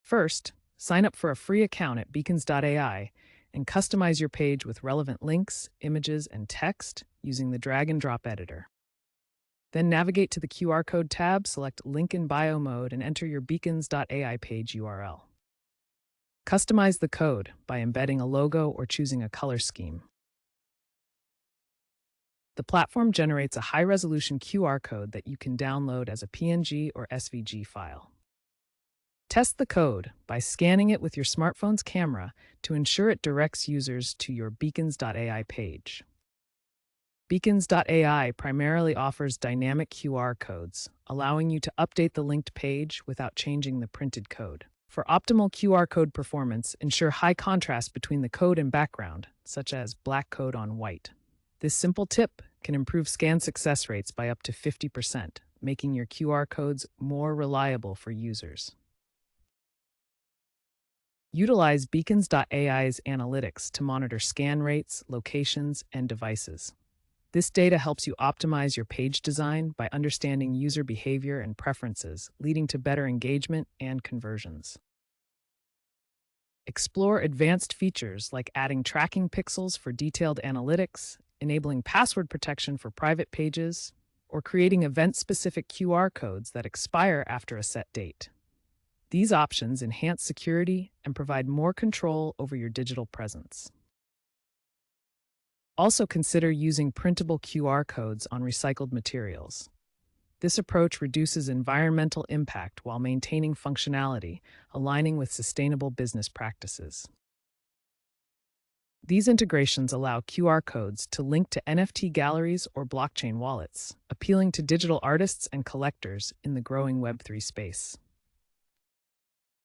First, sign up for a free account at beacons.ai and customize your page with relevant links, images, and text using the drag and drop editor. Then navigate to the QR code tab, select Link in Bio mode, and enter your beacons.ai page URL. Customize the code by embedding a logo or choosing a color scheme. The platform generates a high-resolution QR code that you can download as a PNG or SVG file. Test the code by scanning it with your smartphone's camera to ensure it directs users to your beacons.ai page. Beacons.ai primarily offers dynamic QR codes, allowing you to update the linked page without changing the printed code. For optimal QR code performance, ensure high contrast between the code and background, such as black code on white. This simple tip can improve scan success rates by up to 50%, making your QR codes more reliable for users. Utilize Beacons.ai's analytics to monitor scan rates, locations, and devices. This data helps you optimize your page design by understanding user behavior and preferences, leading to better engagement and conversions. Explore advanced features like adding tracking pixels for detailed analytics, enabling password protection for private pages, or creating event-specific QR codes that expire after a set date. These options enhance security and provide more control over your digital presence. Also consider using printable QR codes on recycled materials. This approach reduces environmental impact while maintaining functionality, aligning with sustainable business practices. These integrations allow QR codes to link to NFT galleries or blockchain wallets, appealing to digital artists and collectors in the growing Web3 space.